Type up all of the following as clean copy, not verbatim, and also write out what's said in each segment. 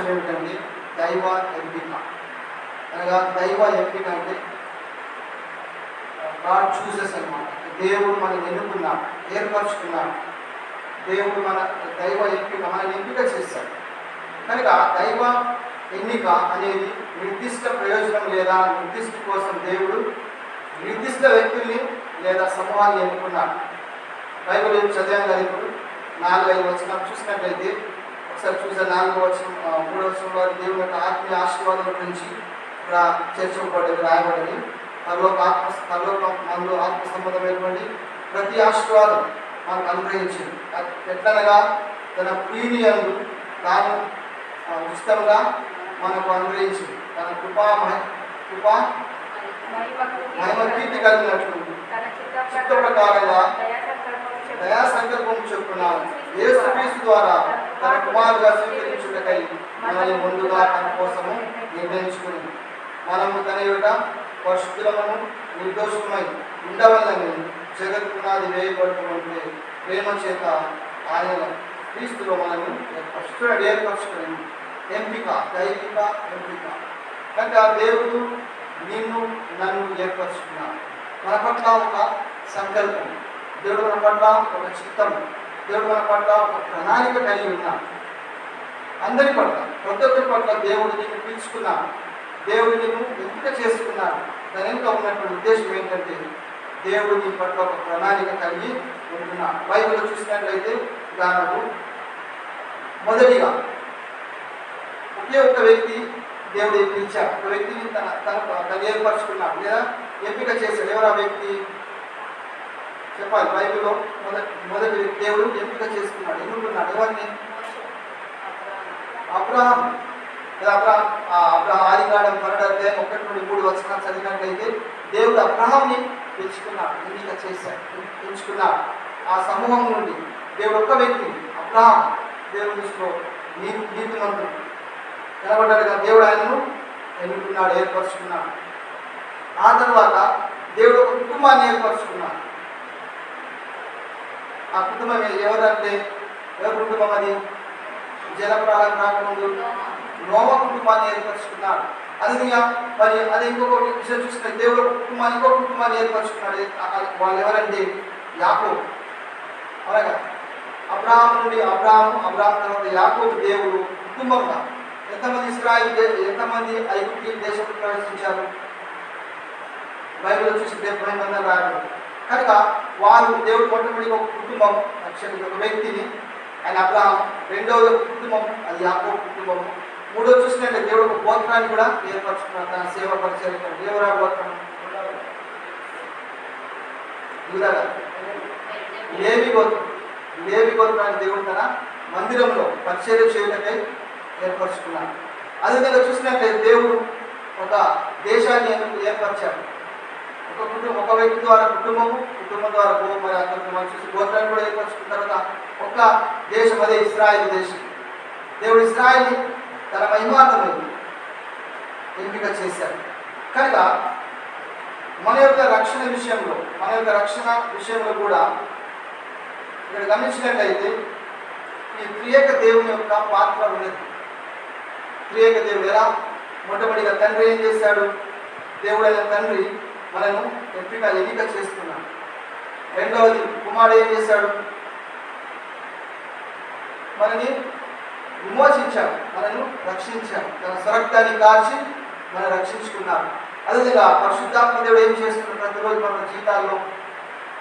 అంశం ఏమిటంటే దైవ ఎంపిక. అనగా దైవ ఎంపిక అంటే గాడ్ చూసెస్ అన్నమాట. దేవుడు మనల్ని ఎన్నుకున్నాడు, ఏర్పరచుకున్నాడు. దేవుడు మన దైవ ఎంపిక మనల్ని ఎంపిక చేశాడు. కనుక దైవ ఎన్నిక అనేది నిర్దిష్ట ప్రయోజనం లేదా నిర్దిష్ట కోసం దేవుడు నిర్దిష్ట వ్యక్తుల్ని లేదా సమూహాన్ని ఎన్నుకున్నాడు. బైబిల్ చదివాం కదా, ఇప్పుడు 4-5 వచనం చూసినట్లయితే ఒకసారి చూసే 4వ వచనం 3వ వచనంలో దేవుని యొక్క ఆత్మీయ ఆశీర్వాదం గురించి ఇక్కడ చర్చించబడ్డది, రాయబడింది. పరలోకం మనలో ఆత్మ సంబంధమైనటువంటి ప్రతి ఆశీర్వాదం మనకు అనుగ్రహించింది. ఎట్లనగా తన ప్రియుని యందు తాను ఉచితంగా మనకు అనుగ్రహించింది. తన కృపా మహిమ కీర్తి కలిగినట్లు చిత్త ప్రకారంగా దయా సంకల్పం చొప్పున యేసుక్రీస్తు ద్వారా తన కుమారుగా స్వీకరించుటకై మనల్ని ముందుగా తన కోసము నిర్ణయించుకుని మనము తన యొక్క పరిశుద్ధులమును నిర్దోషమై ఉండవల్లని జగత్ పునాది వేయబడుతుంటే ప్రేమ చేత ఆయన క్రీస్తులో మనల్ని ఏర్పరచుకుని ఎంపిక, దైవిక ఎంపిక. కనుక దేవుడు నిన్ను నన్ను ఏర్పరచుకున్నాడు. మన పట్ల ఒక సంకల్పం, దేవుడు మన పట్ల ఒక చిత్తం, దేవుడు మన పట్ల ఒక ప్రణాళిక కలిగి ఉన్నాడు. అందరి పట్ల, ప్రతి ఒక్కరి పట్ల దేవుడు నిన్ను పిలుచుకున్నాడు, దేవుడు నిన్ను ఎంపిక చేసుకున్నాడు. దాని వెనుక ఉన్నటువంటి ఉద్దేశం ఏంటంటే దేవుడు నీ పట్ల ఒక ప్రణాళిక కలిగి ఉంటున్నాడు. బైబిల్లో చూసినట్లయితే ఉదాహరణకు మొదటిగా ఒకే ఒక వ్యక్తి దేవుడు పిలిచాడు, ఒక వ్యక్తిని తను ఏర్పరచుకున్నాడు లేదా ఎంపిక చేశాడు. ఎవరు ఆ వ్యక్తి చెప్పాలి? బైబిల్లో మొదటి దేవుడు ఎంపిక చేసుకున్నాడు, ఎన్నుకున్నాడు. ఎవరిని? అబ్రహాం. ఆదికాండం 12-1-3 వచనాలు చదివినట్లయితే దేవుడు అబ్రహాంని పిలుచుకున్నాడు, ఎన్నిక చేశాడు, ఎంచుకున్నాడు. ఆ సమూహం నుండి దేవుడు ఒక్క వ్యక్తిని, అబ్రహాం, దేవుడి దృష్టిలో నీతిమంతుడు కనబడ్డాడు కదా, దేవుడు ఆయనను ఎన్నుకున్నాడు, ఏర్పరచుకున్నాడు. ఆ తర్వాత దేవుడు ఒక కుటుంబాన్ని ఏర్పరచుకున్నాడు. ఆ కుటుంబం ఎవరంటే ఎవరి కుటుంబం? అది జలప్రళయం రాకముందు నోవా కుటుంబాన్ని ఏర్పరచుకున్నాడు. మరి అది ఇంకొక విషయం చూసిన దేవుడు ఇంకొక కుటుంబాన్ని ఏర్పరచుకున్నాడు. వాళ్ళు ఎవరంటే యాకోబు. అలాగా అబ్రహాం నుండి అబ్రహాం తర్వాత యాకోబు దేవుడు కుటుంబంగా ఎంతమంది ఐగుప్తు దేశంలో ప్రవేశించారు? బైబిల్లో చూసి 70 మంది రాయబడి. కనుక వారు దేవుడు మొట్టమొదటి ఒక కుటుంబం, ఒక వ్యక్తిని ఆయన అబ్రహాం, రెండవ కుటుంబం అది యాకోబు కుటుంబం, మూడో చూసినట్లయితే దేవుడు ఒక గోత్రాన్ని కూడా ఏర్పరచుకున్నాడు తన సేవ పరిచయం. దేవుడా గోత్రం లేవి గోత్రాన్ని దేవుడు తన మందిరంలో పరిచయం చేయటకై ఏర్పరచుకున్నాడు. అదేవిధంగా చూసినట్లయితే దేవుడు ఒక దేశాన్ని ఏర్పరిచాడు. ఒక వ్యక్తి ద్వారా కుటుంబం ద్వారా మరి అతను మనం చూసి గోత్రాన్ని కూడా ఏర్పరచుకున్న తర్వాత ఒక దేశం, అదే ఇశ్రాయేలు దేశం. దేవుడు ఇశ్రాయేల్ని తన మహిమార్థమై ఎంపిక చేశాడు. కనుక మన యొక్క రక్షణ విషయంలో కూడా ఇక్కడ గమనించినట్లయితే ఈ త్రియేక దేవుని యొక్క పాత్ర ఉన్నది. త్రియేక దేవుడు ఎలా? మొట్టమొదటిగా తండ్రి ఏం చేశాడు? దేవుడైన తండ్రి మనను ఎన్నిక చేస్తున్నాడు. రెండవది కుమారుడు ఏం చేశాడు? మనని విమోచించాడు, మనను రక్షించాడు, తన స్వరక్తాన్ని కాచి మనం రక్షించుకున్నాడు. అదేవిధంగా పరిశుద్ధాత్మ దేవుడు ఏం చేస్తున్నాడు? ప్రతిరోజు మన జీవితాల్లో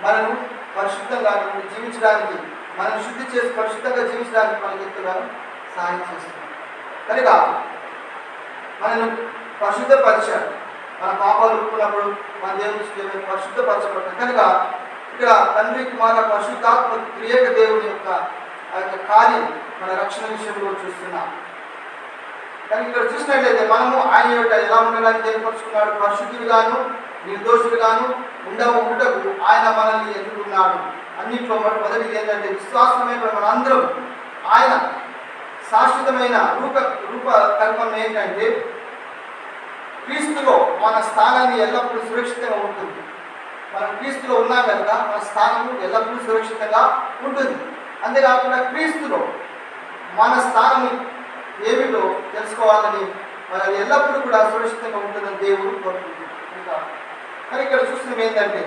మనను పరిశుద్ధంగా జీవించడానికి, మనం శుద్ధి చేసి పరిశుద్ధంగా జీవించడానికి మనకి ఎంతగానో సహాయం చేస్తున్నాడు. కనుక మనను పరిశుద్ధపరిచాడు. మన పాపాలు ఒప్పుకున్నప్పుడు మన దేవుని పరిశుద్ధపరచబడతాం. కనుక ఇక్కడ తండ్రి కుమార పరిశుద్ధాత్మ త్రియేక దేవుని యొక్క కార్యం మన రక్షణ విషయంలో చూస్తున్నాం. కానీ ఇక్కడ చూసినట్లయితే మనము ఆయన యొక్క ఎలా ఉండడానికి ఏర్పరచుకున్నాడు? పరిశుద్ధులుగాను నిర్దోషులుగాను ఉండటకు ఆయన మనల్ని ఎన్నుకున్నాడు. అన్నింటిలో మొదటిది ఏంటంటే విశ్వాసమైన మనందరం ఆయన శాశ్వతమైన రూపకల్పన ఏంటంటే క్రీస్తులో మన స్థానాన్ని ఎల్లప్పుడూ సురక్షితంగా ఉంటుంది. మనం క్రీస్తులో ఉన్నాం కనుక మన స్థానము ఎల్లప్పుడూ సురక్షితంగా ఉంటుంది. అంతేకాకుండా క్రీస్తులో మన స్థానం ఏమిటో తెలుసుకోవాలని మరి అది ఎల్లప్పుడూ కూడా సురక్షితంగా ఉంటుందని దేవుడు కోరుకుంటున్నాడు. కానీ ఇక్కడ చూస్తున్నాం ఏంటంటే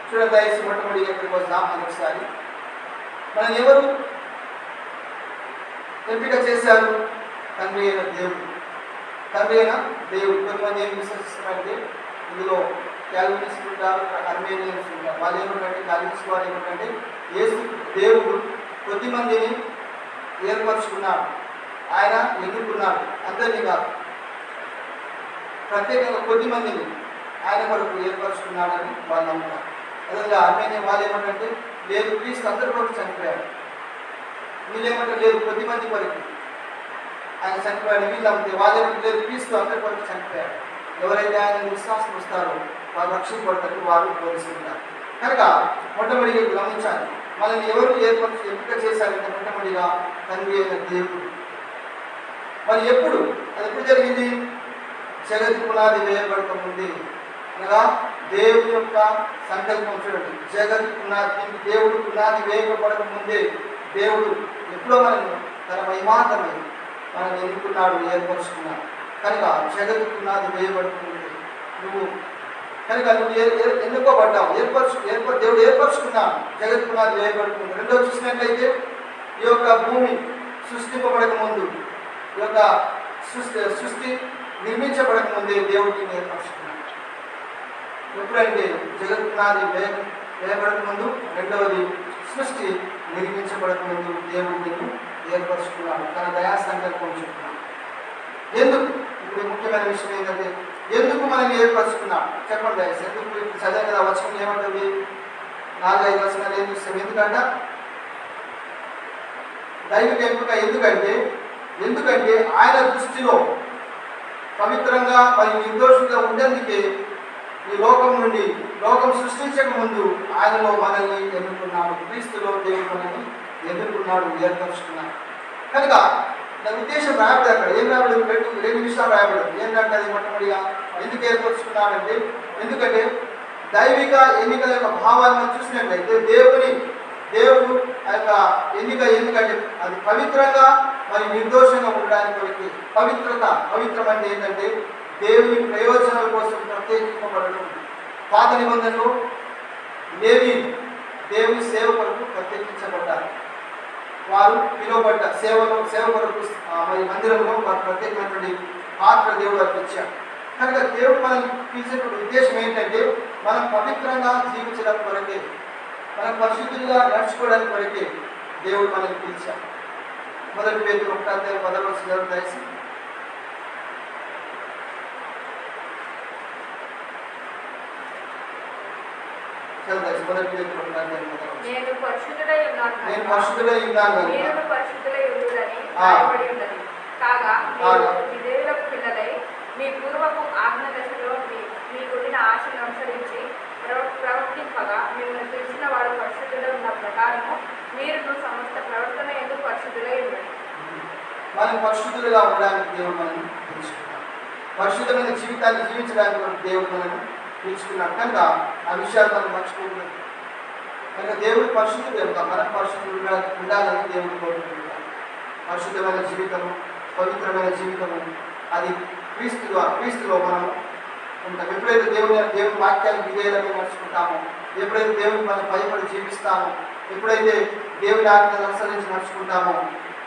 చూడండి దయచేసి మొట్టమొదటి ఎక్కడికి వద్దాం ఒకసారి. మనం ఎవరు ఎంపిక చేశారు? తండ్రి అయిన దేవుడు. తండ్రి అయిన దేవుడు. కొంతమంది ఏం విశ్వసిస్తున్నారంటే ఇందులో క్యాల్వినిస్ట్ ఉంటారు, అర్మేనియన్స్ ఉంటారు. వాళ్ళు ఏమిటంటే క్యాల్వినిస్ట్ వారు ఏమిటంటే యేసు దేవుడు కొద్దిమందిని ఏర్పరచుకున్నాడు, ఆయన ఎన్నుకున్నాడు, అందరినీ కాదు, ప్రత్యేకంగా కొద్దిమందిని ఆయన కొరకు ఏర్పరచుకున్నాడని వాళ్ళు నమ్ముతారు. అదే అర్మేనియన్ వాళ్ళు ఏమంటే లేదు క్రీస్తు అందరి కొరకు చనిపోయాడు, వీళ్ళేమంటే లేదు కొద్దిమంది కొరకు ఆయన చనిపోయాడు, వీళ్ళు వాళ్ళేమంటే లేదు క్రీస్తు అందరి కొరకు చనిపోయాడు, ఎవరైతే ఆయన విశ్వాసం వస్తారో వారు రక్షింపబడతారు, వారు బోధిస్తుంటారు. కనుక మొట్టమొదటిగా గమనించాలి, మనల్ని ఎవరు ఎంపిక చేశారంటే మొట్టమొదటిగా తండ్రి అయిన దేవుడు. మరి ఎప్పుడు అది ఎప్పుడు జరిగింది? జగతి పునాది వేయబడక ముందే, అనగా దేవుని యొక్క సంకల్పం. చూడండి, జగతి పునాది, దేవుడు పునాది వేయబడక ముందే దేవుడు ఎప్పుడో మనల్ని తన మహిమార్థమై మనల్ని ఎన్నుకున్నాడు, ఏర్పరుచుకున్నాడు. కనుక జగతి పునాది వేయబడక ముందే నువ్వు ఎన్నుకోబడ్డావు, దేవుడు ఏర్పరచుకున్నాడు, జగతి పునాది వేయబడుతుంది. రెండో చూసినట్లయితే ఈ యొక్క భూమి సృష్టింపబడక ముందు, ఈ యొక్క సృష్టి నిర్మించబడక ముందే దేవుడిని ఏర్పరచుకున్నాడు. ఎప్పుడంటే జగత్ పునాది వేయబడక ముందు, రెండవది సృష్టి నిర్మించబడక ముందు దేవుడిని ఏర్పరచుకున్నాడు, తన దయా సంకల్పం చెప్తున్నాడు. ఎందుకు? ఇప్పుడు ముఖ్యమైన విషయం ఏంటంటే ఎందుకు మనల్ని ఏర్పరచుకున్నాడు చెప్పండి దయచేసి. ఎందుకు? ఇప్పుడు చదివే కదా వచ్చిన ఏమంటుంది, 4-5 వచనాలు ఏం చూస్తాం. ఎందుకంటే దైవిక ఎంపిక. ఎందుకంటే ఆయన దృష్టిలో పవిత్రంగా మరియు నిర్దోషంగా ఉండేందుకే ఈ లోకం సృష్టించక ముందు ఆయనలో మనల్ని ఎన్నుకున్నాడు, క్రీస్తులో దేవుడు మనల్ని ఎన్నుకున్నాడు, ఏర్పరచుకున్నాడు. కనుక దాని ఉద్దేశం రాయబడి అక్కడ ఏం రాయబడి రెండు విషయాలు రాయబడదు. ఏంటంటే అది మొట్టమొదటిగా ఎందుకు ఏర్పరచుకున్నాడంటే ఎందుకంటే దైవిక ఎన్నికల యొక్క భావాన్ని చూసినట్లయితే దేవుడు ఆ యొక్క ఎన్నిక ఎందుకంటే అది పవిత్రంగా మరియు నిర్దోషంగా ఉండడానికి కొరకు. పవిత్రం అంటే ఏంటంటే దేవుని ప్రయోజనాల కోసం ప్రత్యేకింపబడడం. పాత నిబంధనలు దేవుని సేవ కొరకు ప్రత్యేకించబడ్డారు, వారు పిలువబడ్డ సేవ కొరకు మరి మందిరంలో వారు ప్రత్యేకమైనటువంటి పాత్ర దేవుడు వారికి ఇచ్చాడు. కనుక దేవుడు మనం పిలిచేటువంటి ఉద్దేశం ఏంటంటే మనం పవిత్రంగా జీవించడం కొరకే, మనం పరిశుద్ధులుగా నడుచుకోవడానికి కొరకే దేవుడు మనల్ని పిలిచాడు. మొదటి పేతురు 1:10 దయచేసి. మొదటి పేతురు 1:10 నేను పరిశుద్ధుడై ఉన్నాను కాగా విధేయులకు పిల్లలై మీ పూర్వపు ఆజ్ఞ దశలో మీకుండిన ఆశను అనుసరించి ప్రవర్తింపగా మిమ్మల్ని తెలిసిన వాడు పరిశుద్ధులై ఉన్న ప్రకారము మీరు సమస్త ప్రవర్తన ఎందుకు పరిశుద్ధులై ఉండండి. మనం పరిశుద్ధులుగా ఉండడానికి దేవుడు మనల్ని పిలుచుకున్నాడు, పరిశుద్ధమైన జీవితాన్ని జీవించడానికి దేవుడు మనల్ని పిలుచుకున్నాడు. కనుక ఆ విషయాలు మనం మర్చిపోతున్నాం. కనుక దేవుడు పరిశుద్ధుడు కనుక మనం పరిశుద్ధులుగా ఉండాలని దేవుడు కోరుకుంటున్నాడు. పరిశుద్ధమైన జీవితము, పవిత్రమైన జీవితము అది క్రీస్తులో మనం ఉంటాం. ఎప్పుడైతే దేవుని వాక్యాన్ని విధేయులుగా నడుచుకుంటామో, ఎప్పుడైతే దేవుని మనం భయపడి జీవిస్తామో, ఎప్పుడైతే దేవుని ఆజ్ఞను అనుసరించి నడుచుకుంటామో,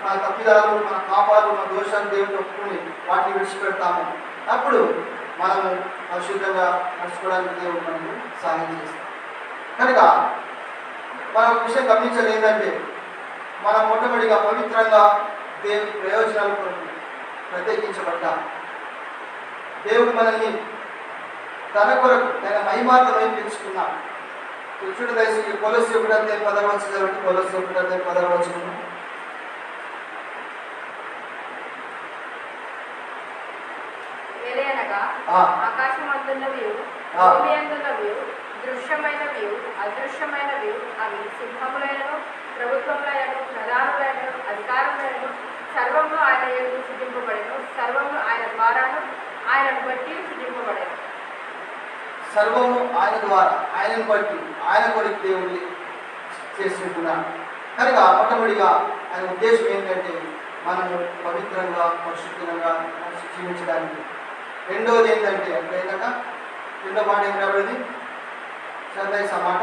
మన తప్పిదాలు, మన పాపాలు, మన దోషాలు దేవుని ఒప్పుకొని వాటిని విడిచిపెడతాము, అప్పుడు మనము పరిశుద్ధంగా నడుచుకోవడానికి దేవుడు మనకు సహాయం చేస్తాం. కనుక మనం విషయం గమనించాలి ఏంటంటే మనం మొట్టమొదటిగా పవిత్రంగా దేవుని ప్రయోజనాల కొరకు ప్రత్యేకించబడ్డాం. దేవుడు మనల్ని తన కొరకు తన మహిమార్థమై పిలుచుకున్నాడు. చూడండి దయచేసి కొలొస్సీ 1:10 కొలొస్సీ 1:10 ఆకాశమందున్నవి భూమి అందున్నవి దృశ్యమైనవి అదృశ్యమైనవి అవి సింహములైనను ప్రభుత్వములైనను ప్రధానులైనను అధికారములైనను సర్వము ఆయన యందు సృజింపబడెను, సర్వము ఆయన ద్వారాను ఆయనను బట్టి సృజింపబడెను. సర్వము ఆయన ద్వారా, ఆయనను బట్టి, ఆయన కొరకు దేవుడిని చేసుకుంటున్నాడు. కనుక మొట్టమొదటిగా ఆయన ఉద్దేశం ఏంటంటే మనము పవిత్రంగా పరిశుద్ధంగా జీవించడానికి. రెండవది ఏంటంటే ఏంటంటే రెండో మాట ఏం రాబడింది? చదివేసి ఆ మాట,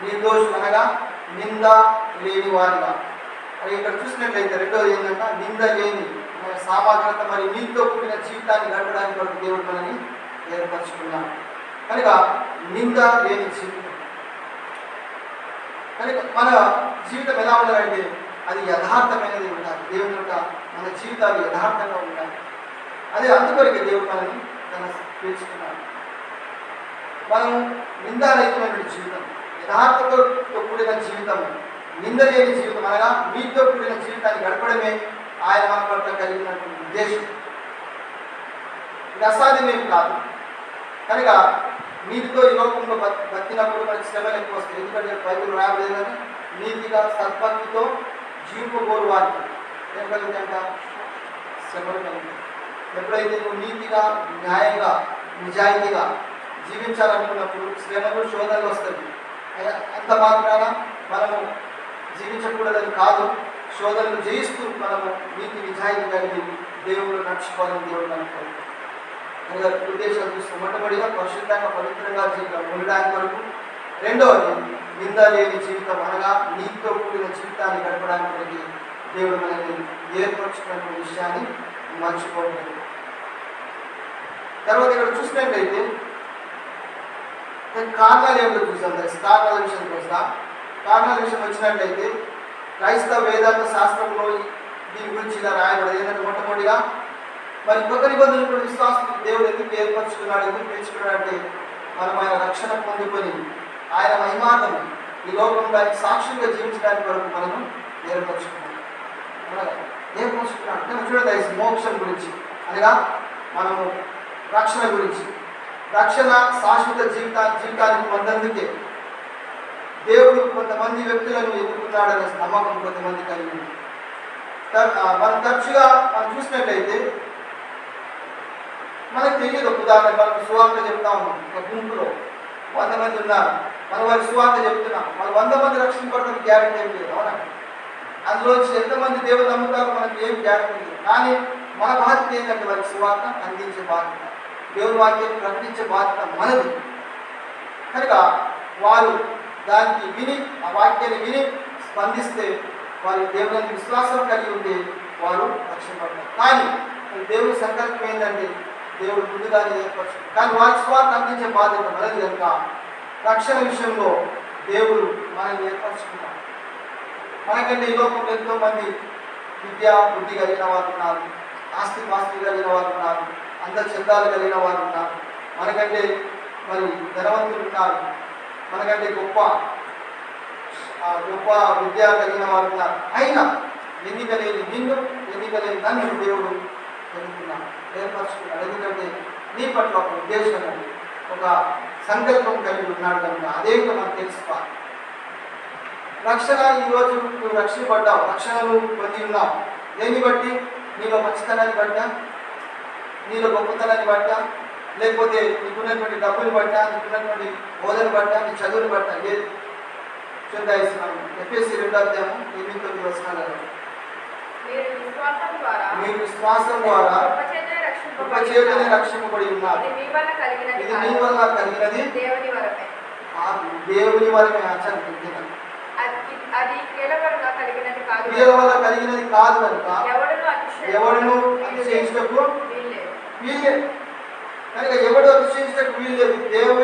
నిర్దోషులు అనగా నింద లేని వారిగా. అది ఇక్కడ చూసినట్లయితే రెండవది ఏంటంటే నింద లేని సామాగ్రత మరియు నీతితో కూడిన జీవితాన్ని గడపడానికి వరకు దేవుడు మనని ఏర్పరచుకున్నాడు. కనుక నింద లేని జీవితం, కనుక మన జీవితం ఎలా ఉండాలంటే అది యథార్థమైనది ఉండాలి. దేవుని యొక్క మన జీవితాలు యథార్థంగా ఉండాలి. అదే అందుకొరకే దేవుడు మనని తన పిలుచుకున్నాడు. మనం నిందారహితమైన జీవితం, యథార్థతో కూడిన జీవితం, నింద లేని జీవితం అనగా నీతితో కూడిన జీవితాన్ని గడపడమే ఆయన మన పట్ల కలిగినటువంటి ఉద్దేశం. ఇది అసాధ్యమేమి కాదు. కనుక నీతితో ఈ లోకంలో బతికినప్పుడు మనకి శ్రమలు ఎక్కువ వస్తాయి. ఎందుకంటే బైబిల్ రాయలేదు కానీ నీతిగా సద్భక్తితో జీవింపబోరు వారికి ఏం కలుగుతాయంట? శ్రమలు కలుగుతాయి. ఎప్పుడైతే నువ్వు నీతిగా, న్యాయంగా, నిజాయితీగా జీవించాలనుకున్నప్పుడు శ్రమలు, శోధనలు వస్తాయి. అంత మాత్రాన మనము జీవించకూడదని కాదు, శోధనలు జయిస్తూ మనము నీతి నిజాయితీ కలిగి దేవుడు నడుచుకోవాలని దేవుడు అనుకోవాలి. ఉద్దేశాలు చూస్తూ మొట్టమొదటిగా పరిశుద్ధంగా పవిత్రంగా జీవితం ఉండడానికి వరకు, రెండవది నింద లేని జీవితం అనగా నీతితో కూడిన జీవితాన్ని గడపడానికి వరకు దేవుడు మనల్ని ఏర్పరచుకున్న విషయాన్ని మర్చిపోలేదు. తర్వాత ఇక్కడ చూసినట్లయితే కారణాలు ఏమిటో చూసాం. కారణాల విషయానికి వస్తా. కారణాల విషయం వచ్చినట్లయితే క్రైస్తవ వేదాంత శాస్త్రంలో దీని గురించి ఇలా రాయబడదు. ఏంటంటే మొట్టమొదటిగా మరి కొత్త నిబంధనలు విశ్వాసం దేవుడు ఎందుకు ఏర్పరచుకున్నాడు, ఎందుకు పెంచుకున్నాడు అంటే మనం ఆయన రక్షణ పొందుకొని ఆయన మహిమార్థం ఈ లోకంలో దానికి సాక్షులుగా జీవించడానికి వరకు మనము ఏర్పరచుకున్నాం. ఏర్పరచుకున్నాడు అంటే చూడండి మోక్షం గురించి అనగా మనము రక్షణ గురించి, రక్షణ శాశ్వత జీవితానికి పొందేందుకే దేవుడు కొంతమంది వ్యక్తులను ఎదుర్కొన్నాడనే నమ్మకం కొంతమంది కలిగి ఉంది. మనం తరచుగా మనం చూసినట్లయితే మనకు తెలియదు. ఉదాహరణ మనకు సువార్త చెప్తా ఉన్నాం, ఒక గుంపులో 100 మంది ఉన్నారు, మనం వారికి సువార్త చెప్తున్నాం. వాళ్ళు 100 మంది రక్షింపడానికి గ్యారెంటీ ఏం లేదు. అవునా? అందులోంచి ఎంతమంది దేవుడు నమ్ముతారో మనకి ఏం గ్యారెంటీ లేదు. కానీ మన బాధ్యత ఏంటంటే వారికి సువార్త అందించే బాధ్యత, దేవుని వాక్యాన్ని ప్రకటించే బాధ్యత మనది. కనుక వారు దానికి విని, ఆ వాక్యాన్ని విని స్పందిస్తే వారి దేవుని విశ్వాసం కలిగి ఉండి వారు రక్షింపడతారు. కానీ దేవుని సంకల్పం ఏంటంటే దేవుడు ముందుగానే ఏర్పరచుకుంటారు. కానీ వారి స్వార్థ అందించే బాధ్యత మనది కనుక రక్షణ విషయంలో దేవుడు మనల్ని ఏర్పరచుకున్నాడు. మనకంటే ఈ లోకంలో ఎంతో మంది విద్యా బుద్ధి కలిగిన వారు ఉన్నారు, ఆస్తి పాస్తి కలిగిన వారు ఉన్నారు, అందచందాలు కలిగిన వారు ఉన్నారు, మనకంటే మరి ధనవంతులు ఉన్నారు, మనకంటే గొప్ప విద్య కలిగిన వారు ఉన్నారు. అయినా ఎన్నిక లేని నిన్ను, ఎన్నిక లేని నన్ను దేవుడు ఎన్నుకున్నాడు, ఏర్పరచుకున్నాడు. ఎందుకంటే నీ పట్ల ఒక ఉద్దేశం, ఒక సంకల్పం కలిగి ఉన్నాడు కనుక అదేంటో మనం తెలుసుకోవాలి. రక్షణ ఈరోజు నువ్వు రక్షింపడ్డావు, రక్షణను పొంది ఉన్నావు. దేన్ని బట్టి? నీలో మంచితనాన్ని బట్టా, నీలో గొప్పతనాన్ని బట్టా, లేకపోతే నీకున్నటువంటి డబ్బుని బట్టా, నీకున్నటువంటి బోధన బట్టా, నీ చదువుని బట్టా? లేదు. చూద్దాం ఎఫ్ఎస్సి 2:8 మీరు విశ్వాసం ద్వారా ఉపచేతనే రక్షింపబడి ఉన్నారు. ఇది నీ వల్ల కలిగినది, దేవుని వలనే. అది క్రియల వల్ల కలిగినది కాదు కనుక ఎవడును అతిశయించుటకు వీలే. కనుక ఎవడు అతిశయించుటకు వీల్లేదు. దేవుడు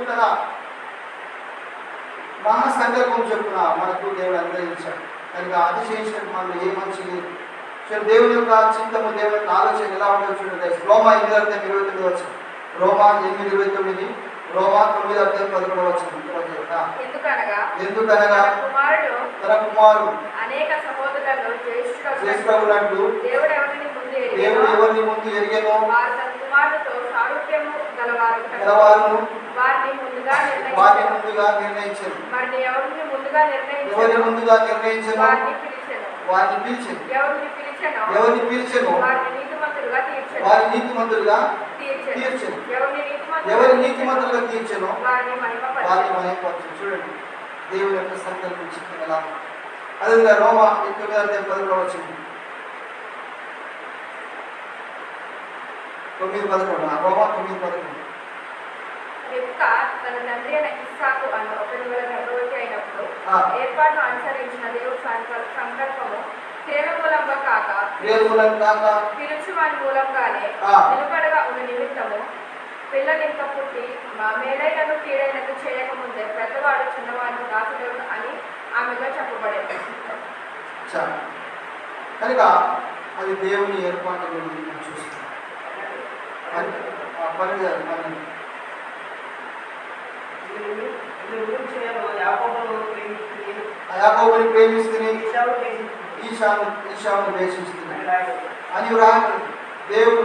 తన మహాసంకల్పం చెప్పున మనకు దేవుడు అనుగ్రహించాడు. కనుక అతిశయించడానికి మనలో ఏ మంచి లేదు. దేవుని యొక్క చింతము, దేవుని యొక్క ఆలోచన ఎలా ఉంటుందో చూడండి. రోమా 8:29 రోమా 8:29, రోమా 9:11 ఎందుకనగా తన కుమారుడు అనేక సహోదరులను జ్యేష్ఠుడగునట్లు దేవుడు ఎవరిని ముందు ఎరిగెనో కుమారుడితో సారూప్యము గలవారును వారిని ముందుగా నిర్ణయించారు. ఎవరిని ముందుగా నిర్ణయించారు వారిని పిలిచెను. ఎవరిని పిలిచెను వారి నీతిమంతులుగా తీర్చెను. ఎవరి నీతిమంతులుగా తీర్చెను వారిని మహిమపరచెను. చూడండి దేవుని యొక్క సంకల్పం ఎలా అదేవిధంగా రోమా 9:10 వచ్చింది. 9:11 రోమా 9:11. రిబ్కా తన తండ్రి అయిన ఇస్సాకు అన్న ఒకరి వల్ల గర్భవతి అయినప్పుడు ఆ. ఏర్పాటును అనుసరించిన దేవుడి సంకల్పము క్రియల మూలంగా కాక పిలుచు వాని మూలంగానే ఆ. నిలబడగా ఉన్న నిమిత్తము పిల్లలు ఇంకా పుట్టి మా మేలైనను కీడైనను చేయకముందే పెద్దవాడు చిన్నవాడు దాసుడు అని ఆమెగా చెప్పబడేది. కనుక అది దేవుని ఏర్పాటు గురించి మనం చూస్తున్నాం. యాకోబుని ప్రేమిస్తుంది, ఈశావుని ద్వేషిస్తుంది అని వ్రాయబడింది. దేవుడు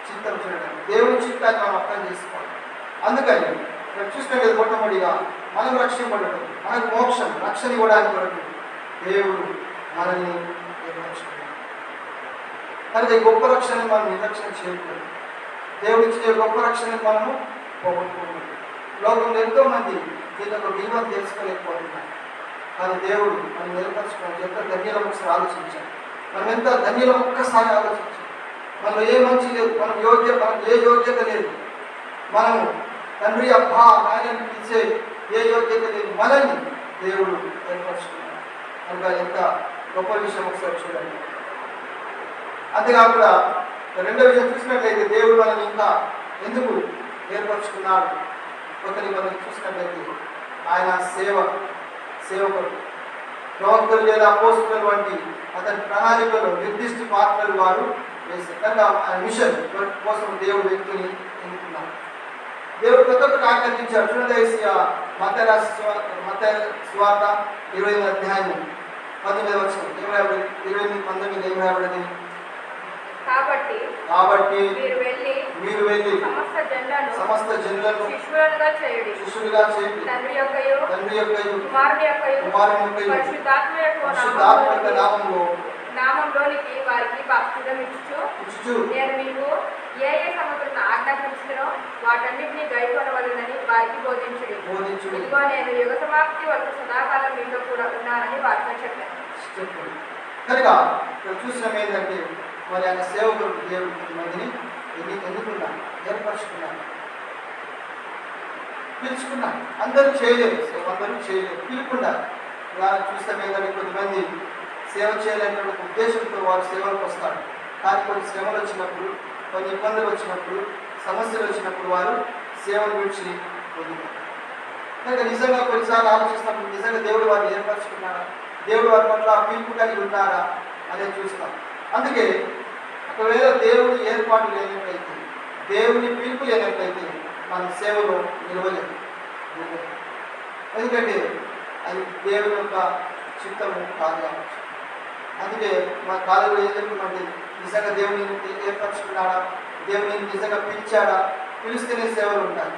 చిత్తం చూడడం, దేవుని చిత్తాన్ని మనం అర్థం చేసుకోవాలి. అందుకని ఇక్కడ చూసుకుంటే మొట్టమొదటిగా మనం రక్షింపబడటం, మనకు మోక్షం రక్షణ ఇవ్వడానికి కొరకు దేవుడు మనల్ని ఏర్పరచుకున్నాడు. కనుక ఈ గొప్ప రక్షణని మనం నిర్లక్ష్యం చేయకూడదు. దేవుడు ఇచ్చే గొప్ప రక్షణని మనము పోగొట్టుకోకూడదు. లోకంలో ఎంతో మంది దీని యొక్క విలువను తెలుసుకోలేకపోతున్నారు. కానీ దేవుడు మనం ఏర్పరచుకోవాలి. ఎంత ధన్యులం ఒకసారి ఆలోచించాలి. మనం ఎంత ధన్యులం ఒక్కసారి ఆలోచించాలి. మనలో ఏ మంచి లేదు, మనకు ఏ యోగ్యత లేదు. మనము తండ్రి అబ్బా నాయనని పిలిచే ఏ యోగ్యత లేదు. మనల్ని దేవుడు ఏర్పరచుకున్నాడు. కనుక ఎంత గొప్ప విషయం ఒకసారి చూడండి. అంతేకాకుండా రెండో విషయం చూసినట్లయితే దేవుడు మనల్ని ఇంకా ఎందుకు ఏర్పరచుకున్నాడు. కొత్త నిబంధన చూసినట్లయితే ఆయన సేవకుడు, ప్రవక్తలు లేదా అపోస్తులు వంటి అతని ప్రణాళికలో నిర్దిష్ట పాత్రలు వారు వేశారు. కనుక ఆయన మిషన్ కోసం దేవుడు వ్యక్తిని ఎన్నుకున్నాడు. దేవుడు కొత్త ఆజ్ఞాపించాడు. చూడండి మత్తయి సువార్త 20 19 వచ్చిన 28-19 ఏం రాయబడింది? కాబట్టి మీరు వెళ్ళి సమస్త జనులను శిష్యులుగా చేయండి. తండ్రి యొక్కయు కుమారుని యొక్కయు పరిశుద్ధాత్మ యొక్క నామంలోనికి వారికి బాప్తిజం ఇచ్చుచు నేను మీకు ఏ సముద్రం ఆజ్ఞాపించునో వాటన్నిటిని గైకొనవలెనని వారికి బోధించుడి. ఇదిగో నేను యుగ సమాప్తి వరకు సదాకాలం మీతో కూడా ఉన్నానని వారితో చెప్పాను. కనుక ఇక్కడ చూసినాం ఏంటంటే మరి ఆయన సేవకుడు దేవుడు మందిని ఎన్నుకున్నాను, ఏర్పరచుకున్నాను, పిలుచుకున్నాను. అందరూ చేయలేరు, పిలుపుకున్నారు. ఇలా చూస్తాం ఏంటంటే కొద్దిమంది సేవ చేయలేనటువంటి ఉద్దేశంతో వారు సేవలకు వస్తారు. కానీ కొన్ని శ్రమలు వచ్చినప్పుడు, కొన్ని ఇబ్బందులు వచ్చినప్పుడు, సమస్యలు వచ్చినప్పుడు వారు సేవను విడిచి పొందుతారు. కనుక నిజంగా కొన్నిసార్లు ఆలోచిస్తున్నప్పుడు నిజంగా దేవుడు వారిని ఏర్పరచుకున్నారా, దేవుడు వారి పట్ల పిలుపు కలిగి ఉన్నారా అనేది చూస్తాం. అందుకే ఒకవేళ దేవుని ఏర్పాటు లేనట్లయితే, దేవుని పిలుపు లేనట్లయితే మన సేవలో నిలవలేదు. ఎందుకంటే అది దేవుని యొక్క చిత్తము కాదు కావచ్చు. అందుకే మా కాలేజీలో ఏం చెప్తుందంటే నిజంగా దేవుని ఏర్పరచుకున్నాడా, దేవుని నిజంగా పిలిచాడా, పిలిస్తేనే సేవలు ఉంటాయి.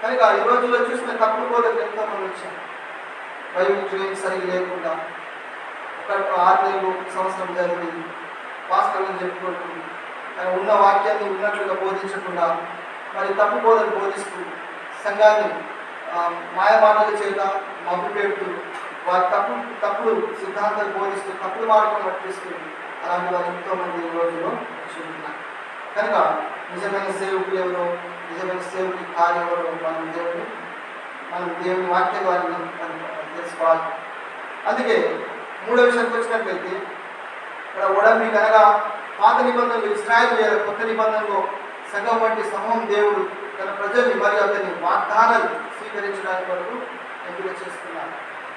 కనుక ఈ రోజుల్లో చూసిన తప్పుడు బోధకులు ఎంతో మంది వచ్చారు. బైబిల్ ట్రైనింగ్ సరిగ్గా లేకుండా 6 నెలలు సంవత్సరం జరిగింది పాస్టర్లను చెప్పుకుంటుంది. కానీ ఉన్న వాక్యాన్ని ఉన్నట్లుగా బోధించకుండా మరి తప్పు బోధలు బోధిస్తూ సంఘాన్ని మాయమాటల చేత మబ్బు పెడుతూ వారి తప్పుడు సిద్ధాంతాలు బోధిస్తూ తప్పుడు మార్గం పట్టిస్తూ అలాంటి వారు ఎంతోమంది ఈ రోజుల్లో చూస్తున్నారు. కనుక నిజమైన సేవకులు ఎవరో, నిజమైన సేవకుడి కార్యం ఎవరో మనం దేవుని వాక్య ద్వారా తెలుసుకోవాలి. అందుకే మూడో విషయానికి వచ్చినట్లయితే ఇక్కడ ఉడంబిక అనగా పాత నిబంధనలు ఇశ్రాయేలు వేల, కొత్త నిబంధనలో సంఘం వంటి సమూహం దేవుడు తన ప్రజల్ని మరియు అతని వాగ్దానాలు స్వీకరించడానికి వరకు ఎంపిక చేస్తున్నారు.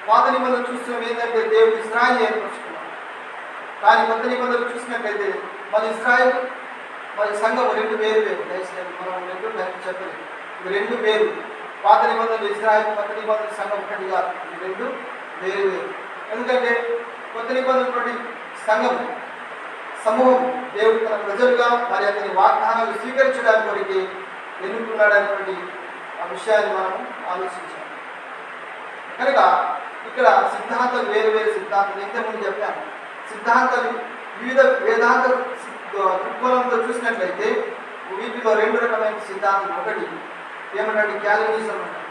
పాత నిబంధనలు చూస్తున్నాం ఏంటంటే దేవుడు ఇశ్రాయేలు ఏర్పరచుకున్నాడు. కానీ కొత్త నిబంధనలు చూసినట్లయితే మన ఇశ్రాయేలు మరి సంఘం 2 వేరు. మనం 2 చెప్పలేదు, ఇవి 2 వేరు. పాత నిబంధనలు ఇశ్రాయేలు, కొత్త నిబంధనలు సంఘం ఒకటి కాదు, ఇవి 2 వేరు. ఎందుకంటే కొత్త నిబంధనటువంటి సంఘం సమూహం దేవుడు తన ప్రజలుగా మరి అతని వాగ్దానాలు స్వీకరించడానికి కొరికి ఎన్నుకున్నాడనేటువంటి ఆ విషయాన్ని మనం ఆలోచించాలి. కనుక ఇక్కడ సిద్ధాంతాలు వేరు సిద్ధాంతాలు ఇంతకుముందు చెప్పాను. సిద్ధాంతాలు వివిధ వేదాంత దృక్కోణంతో చూసినట్లయితే వీటిలో 2 రకమైన సిద్ధాంతం. ఒకటి ఏమంటే క్యాల్వినిజం అంటారు.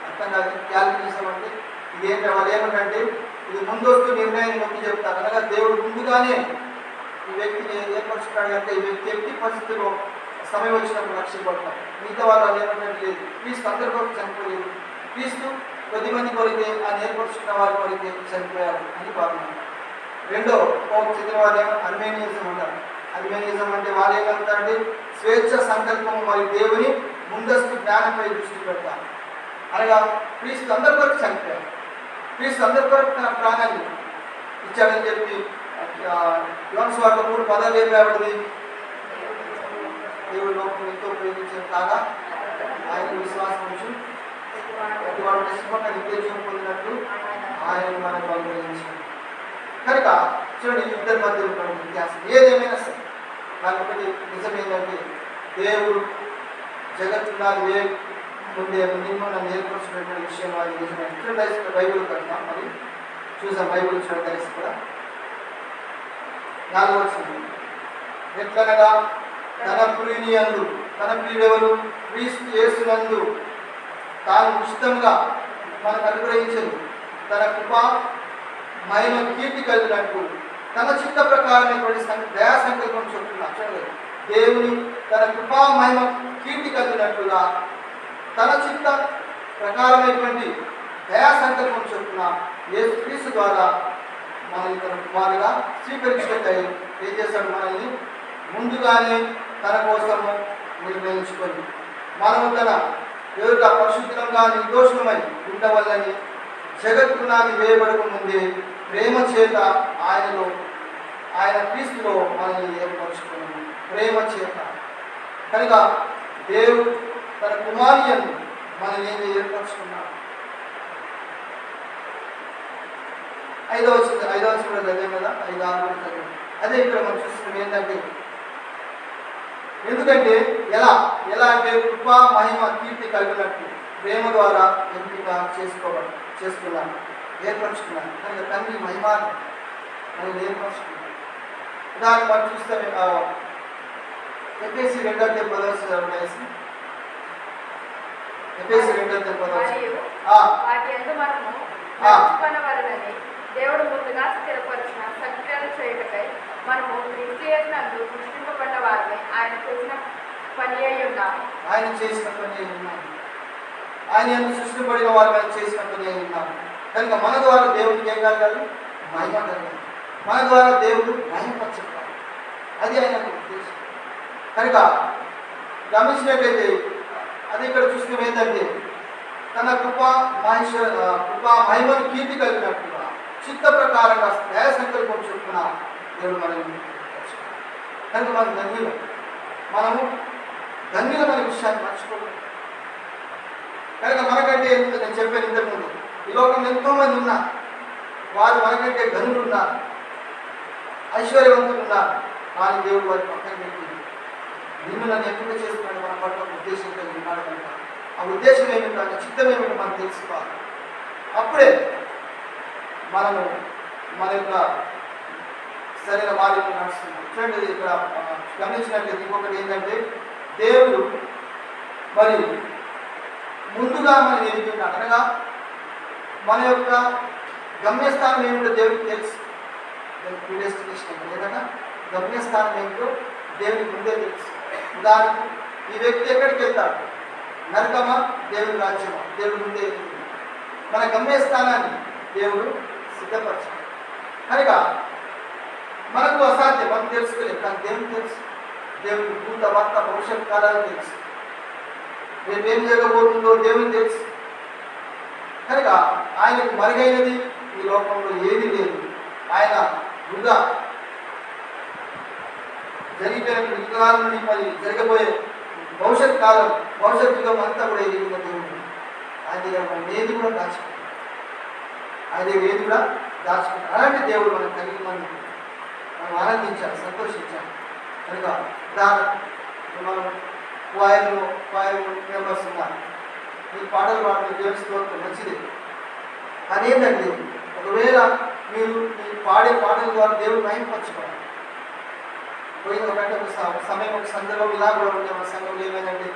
అర్థం కాదు. క్యాల్వినిజం అంటే ఇదేంటే వాళ్ళు ఏమంటే ఇది ముందస్తు నిర్ణయాన్ని నొక్కి చెప్తారు. అనగా దేవుడు ముందుగానే ఈ వ్యక్తిని ఏర్పరుచుకున్నాడు కనుక ఈ వ్యక్తి ఎట్టి పరిస్థితుల్లో సమయం వచ్చినప్పుడు రక్షింపడతారు. మిగతా వాళ్ళు ఏమంటే లేదు, క్రీస్తు అందరి కొరకు చనిపోలేదు, క్రీస్తు కొద్ది మంది కొరికే ఆ ఏర్పరుచుకున్న వారి కొరికే చనిపోయారు అని భావించారు. రెండో చెందిన వారు అర్మేనియజం అంటారు. అర్మేనియజం అంటే వారు ఏమంటారంటే స్వేచ్ఛ సంకల్పం మరియు దేవుని ముందస్తు జ్ఞానంపై దృష్టి పెడతారు. అనగా క్రీస్తు అందరి కొరకు చనిపోయారు, క్రీస్తు అందరి కొరకు తన ప్రాణాన్ని ఇచ్చాడని చెప్పి యోహాను సువార్త 3:10 ఏం రాబడింది? దేవుడు లోకం ఎంతో ప్రేమించిన కాగా ఆయన విశ్వాసం ఉంచు వాడు నష్టపక్క నిత్యజీవం పొందినట్లు ఆయన మనకు అనుగ్రహించాడు. కనుక చూడండి, ఇద్దరి మధ్య వ్యత్యాసం ఏదేమైనా సరే నాకు ఒకటి నిజమేంటంటే దేవుడు జగత్తున్నది ముందే నిన్ను నన్ను ఏర్పరచుకునేటువంటి విషయం అది నిజమే. చూడండి బైబిల్ కడతాం, మరి చూసాం బైబిల్ చూడండి కలిసి కూడా 4వ వచనం. ఎట్లనగా తన ప్రియుని యందు, తన ప్రియుడెవరు? క్రీస్తు యేసునందు తాను ఉచితంగా మనకు అనుగ్రహించదు తన కృపా మహిమ కీర్తి కలిగినట్టు తన చిత్త ప్రకారమైనటువంటి దయా సంకల్పం చెప్తున్నా. చూడండి, దేవుని తన కృపా మహిమ కీర్తి కలిగినట్లుగా తన చిత్త ప్రకారమైనటువంటి దయా సంకల్పం చెప్తున్నా యేసుక్రీస్తు ద్వారా మనల్ని తన కుమారుగా స్వీకరించటై ఏం చేశాడు? మనల్ని ముందుగానే తన కోసము నిర్ణయించుకొని మనము తన ఎదుట పరిశుద్ధంగా నిర్దోషమై ఉండవల్లని జగత్తునాది వేయబడక ముందే ప్రేమ చేత ఆయన క్రీస్తులో మనల్ని ఏర్పరచుకున్నాము. ప్రేమ చేత కనుక దేవుడు తన కుమార్యను మనల్ని ఏం ఏర్పరచుకున్నాడు? 5వ వచనం కూడా చదివాం కదా, 5-6 కూడా చదివాం. అదే ఇక్కడ మనం చూస్తున్నాం ఏంటంటే, ఎందుకంటే ఎలా అంటే కృపా మహిమ కీర్తి కలిగినట్టు ప్రేమ ద్వారా ఎంపిక చేసుకున్నాను, ఏర్పరచుకున్నాను. కనుక తండ్రి మహిమ మనం ఏర్పరచుకున్నాను. ఉదాహరణ మనం చూస్తే ఎఫెసీ 2:10 ఎఫెసీ 2:10 దేవుడు ముందుగా స్థిరపరిచిన సత్యాలు చేయటకై మనము క్రీస్తు యేసునందు సృష్టింపబడిన వారిని ఆయన చేసిన పని అయి ఉన్నాము. ఆయన చేసిన పని అయి ఉన్నాము. ఆయన సృష్టింపబడిన వారిని ఆయన చేసిన పని అయి ఉన్నాము. కనుక మన ద్వారా దేవుడికి ఏం కలగాలి? మహిమ కలగాలి. మన ద్వారా దేవుడు మహిమపరచాలి. అది ఆయన ఉద్దేశం. కనుక గమనించినట్లయితే అది ఇక్కడ చూసిన ఏంటంటే తన కృపా మహిమను కీర్తి కలిగినట్టుగా చిత్త ప్రకారంగా దయ సంకల్పం చొప్పున దేవుడు మనల్ని కనుక మనం మనము ధన్యులమైన విషయాన్ని మర్చిపోలేదు. కనుక మనకంటే నేను చెప్పాను ఇంతకుముందు, ఈ లోకంలో ఎంతోమంది ఉన్నారు, వారు మనకంటే ధనులు ఉన్నారు, ఐశ్వర్యవంతులు ఉన్నారు. కానీ దేవుడు వారి పక్కన పెట్టి నిన్ను నన్ను ఎంపిక చేసుకున్నాడు, మన పట్ల ఉద్దేశం కలిగి ఉన్నాడు. కనుక ఆ ఉద్దేశం ఏమిటో, ఆ చిత్తం ఏమిటో మనం తెలుసుకోవాలి. అప్పుడే మనము మన యొక్క సరైన మార్గంలో నడుస్తున్నాం. చూడండి, ఇక్కడ గమనించినట్లయితే ఇంకొకటి ఏంటంటే దేవుడు మరి ముందుగా మనం ఏమిటంటే అనగా మన యొక్క గమ్యస్థానం ఏమిటో దేవుడికి తెలుసు. ప్రిడెస్టినేషన్ లేదన్నా గమ్యస్థానం ఏమిటో దేవుడికి ముందే తెలుసు. ఉదాహరణకు ఈ వ్యక్తి ఎక్కడికి వెళ్తాడు? నరకమా దేవుని రాజ్యమా? దేవుడు ముందే వెళ్తుంది. మన గమ్యస్థానాన్ని దేవుడు సిద్ధపరచాడు. కనుక మనకు అసాధ్యం, మనం తెలుసుకోలేదు, కానీ దేవుడు తెలుసు. దేవుడికి భూత వార్త భవిష్యత్ కాలాలు తెలుసు. రేపు ఏం జరగబోతుందో దేవుని తెలుసు. కనుక ఆయనకు మరుగైనది ఈ లోకంలో ఏది లేదు. ఆయన వృధా జరిగిపోయిన యుగాల నుండి మరి జరగబోయే భవిష్యత్ కాలం, భవిష్యత్ యుగం అంతా కూడా ఎదిగిన దేవుడు. ఆయన దగ్గర మనం ఏది కూడా దాచుకుంటాం, ఆయన దగ్గర ఏది కూడా దాచుకుంటాం. అలాంటి దేవుడు మనం కలిగి మనం ఆనందించాలి, సంతోషించాలి. కనుక మనం క్వైర్ మెంబర్స్ ఉన్నారు, మీరు పాటలు పాడడం దేవుని స్తోత్రం మంచిది. కానీ ఏంటంటే ఒకవేళ మీరు పాడే పాటల ద్వారా దేవుడు మహిమపరచుకోవాలి. పోయిన ఒక సమయం ఒక సందర్భం ఇలా కూడా ఉండే మన సంఘంలో ఏమైందంటే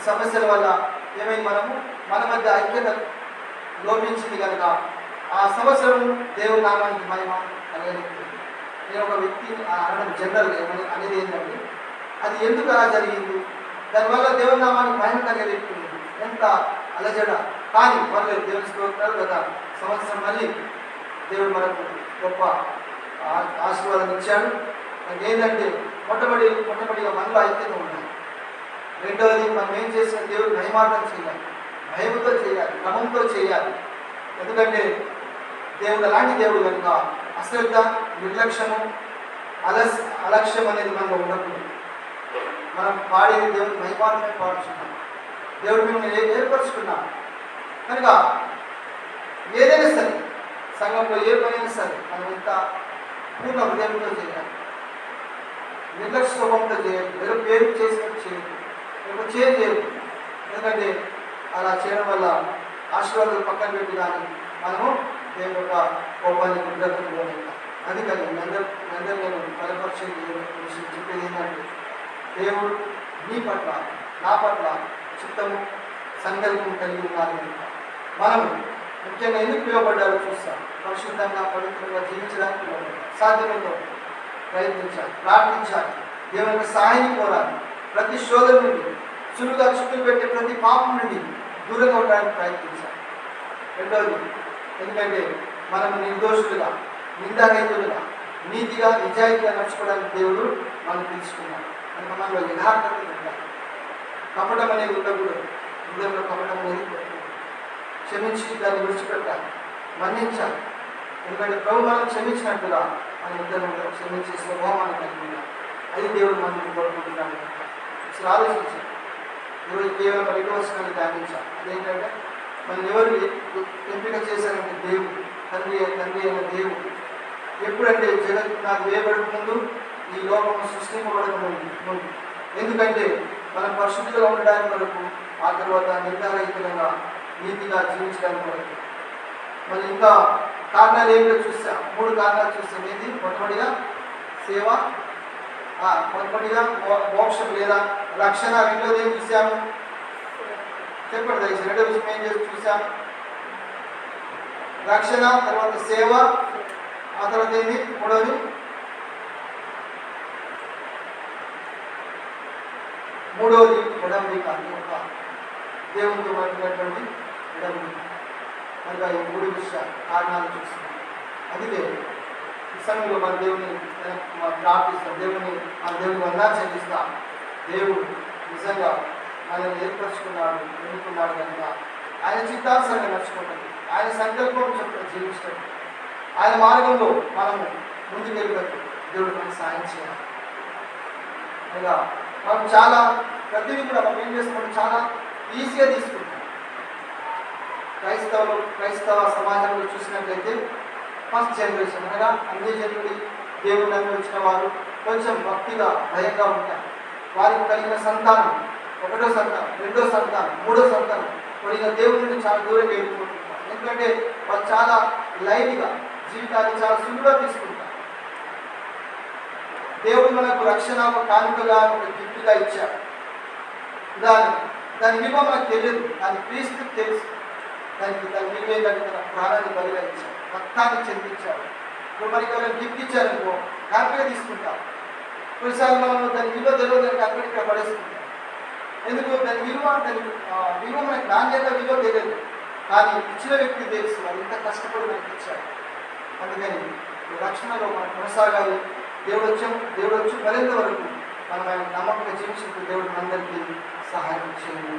సమస్యల వల్ల ఏమైంది, మన మధ్య ఐక్యత లోపించింది కనుక ఆ సంవత్సరం దేవుని నామానికి మహిమ కలగలేదు. నేను ఒక వ్యక్తి అనడం జనరల్ ఏమని అనేది ఏంటంటే, అది ఎందుకు అలా జరిగింది, దానివల్ల దేవుని నామానికి మహిమ కలగలేదు, ఎంత అలజడ. కానీ వాళ్ళు దేవుని స్తోత్రాలు గత సంవత్సరం మళ్ళీ దేవుడు మనకు గొప్ప ఆశీర్వాదం ఇచ్చాడు. ఏంటంటే మొట్టమొదటిగా మనలో ఐక్యత ఉండాలి. రెండవది, మనం ఏం చేసిన దేవుడు మహిమార్థం చేయాలి, భయముతో చేయాలి, క్రమంతో చేయాలి. ఎందుకంటే దేవుడు అలాంటి దేవుడు కనుక అశ్రద్ధ, నిర్లక్ష్యము, అలక్ష్యం అనేది మనలో ఉండకూడదు. మనం పాడేది దేవుడు మహిమార్థమే పాడుచున్నాం. దేవుడు మిమ్మల్ని ఏర్పరచుకున్నాం కనుక ఏదైనా సరే, సంఘంలో ఏ పనైనా సరే మనం ఇంత పూర్ణ హృదయంతో చేయాలి. నిర్లక్ష్య స్వభావంతో చేయదు, ఏదో పేరు చేసినట్టు చేయదు, లేకపోతే చేయదు. ఎందుకంటే అలా చేయడం వల్ల ఆశీర్వాదాలు పక్కన పెట్టి కానీ మనము దేవుని యొక్క కోపానికి నిద్రపోయి. అందుకని అందరూ నేను బలపరిచే విషయం చెప్పేది ఏంటంటే, దేవుడు నీ పట్ల నా పట్ల చిత్తము సంకల్పం కలిగి ఉన్నారు. మనము ముఖ్యంగా ఎందుకు పిలువబడ్డారో చూస్తాం. పరిశుద్ధంగా పవిత్రంగా జీవించడానికి పిలువబడ్డారు. సాధ్యమైతే ప్రయత్నించాలి, ప్రార్థించాలి, దేవుని యొక్క సహాయాన్ని కోరాలి. ప్రతి శోధన నుండి, సులువుగా చుట్టూ పెట్టే ప్రతి పాపం నుండి దూరంగా ఉండడానికి ప్రయత్నించాలి. రెండవది, ఎందుకంటే మనము నిర్దోషులుగా, నిందారహితులుగా, నీతిగా, నిజాయితీగా నడుచుకోవడానికి దేవుడు మనం పిలుచుకున్నాడు. కనుక మనలో యథార్థత ఉండాలి. కపటం అనేది ఉండకూడదు. హృదయంలో కపటం అనేది పెట్టకూడదు. క్షమించి దాన్ని విడిచిపెట్టాలి, మన్నించాలి. ఎందుకంటే ప్రభు మనం క్షమించినట్టుగా మన ఇద్దరు క్షమించే స్వభావాన్ని కలిగి ఉన్నాం. అది దేవుడు మనం కోరుకుంటున్నాడు. అసలు ఆలోచించాలి. ఈరోజు కేవలం 2వ వచనాన్ని ధ్యానించాలి. అదేంటంటే, మనం ఎవరు ఎంపిక చేశారంటే దేవుడు, తండ్రి అయిన దేవుడు. ఎప్పుడంటే జగత్తు నాకు వేయబడక ముందు, ఈ లోకము సృష్టింపబడక ముందు. ఎందుకంటే మనం పరిశుద్ధిగా ఉండడానికి వరకు, ఆ తర్వాత నిర్ధారహితంగా నీతిగా జీవించడానికి వరకు. మరి ఇంకా కారణాలు ఏమిటో చూసాం. 3 కారణాలు చూసాం. ఏంటి? మొట్టమొదటిగా సేవ, మొట్టమొదటిగా మోక్షం లేదా రక్షణ. రెండోది ఏం చూసాము చెప్పండి దయచేసి. రెండో విషయం ఏం చేసి చూసాము? రక్షణ, తర్వాత సేవ, ఆ తర్వాత ఏంటి? మూడవది ఉడంబిక. దేవునితో పట్టినటువంటి ఉడంబిక. కనుక ఈ 3 విషయాలు కారణాలు చూస్తున్నాం. అందుకే ఈ సమయంలో మన దేవుని ప్రార్థిస్తాం, దేవుని వందనాలు చెల్లిస్తాం. దేవుడు నిజంగా మనల్ని ఏర్పరచుకున్నాడు, ఎన్నుకున్నాడు కనుక ఆయన చిత్తానుసారంగా నడుచుకోవటం, ఆయన సంకల్పం చొప్పున జీవించడం, ఆయన మార్గంలో మనము ముందుకెళ్ళినట్టు దేవుడు మనకు సాయం చేయాలి. అనగా మనం చాలా ప్రతిదీ కూడా మనం ఏం చేసుకుంటాం, చాలా ఈజీగా తీసుకుంటాం. క్రైస్తవ సమాజంలో చూసినట్లయితే ఫస్ట్ జనరేషన్ అనగా అన్ని జనుడి దేవుడు నమ్మి వచ్చిన వారు కొంచెం భక్తిగా, భయంగా ఉంటారు. వారికి కలిగిన సంతానం, 1వ సంతానం, 2వ సంతానం, 3వ సంతానం కొద్దిగా దేవుడి నుండి చాలా దూరం వెళ్ళిపోతుంటారు. ఎందుకంటే వాళ్ళు చాలా లైట్గా జీవితాన్ని చాలా సులువుగా తీసుకుంటారు. దేవుడు మనకు రక్షణ ఒక కానుకగా, ఒక గిఫ్ట్గా ఇచ్చాడు. దాని విలువ మనకు తెలియదు, దాని క్రీస్తుకు తెలుసు. దాని విలువ ఏంటంటే తన ప్రాణాన్ని బలిగా ఇచ్చాడు, రక్తాన్ని చెందించాడు. ఇప్పుడు మనకి ఎవరైనా గిఫ్ట్ ఇచ్చారనుకో హ్యాపీగా తీసుకుంటాం. కొన్నిసార్లు మనం దాని విలువ తెలియదు, అక్కడిక్కడ పడేసుకుంటాం. ఎందుకు? దాని విలువ మనకి నాణ్యత విలువ తెలియదు, కానీ ఇచ్చిన వ్యక్తి తెలుసు, అది ఇంత కష్టపడి మనకి ఇచ్చాడు. అందుకని రక్షణలో మనం కొనసాగాలి. దేవుడు వచ్చి మరింత వరకు మనం ఆయన నమ్మకంగా జీవించినప్పుడు దేవుడు మనందరికీ సహాయం చేయండి.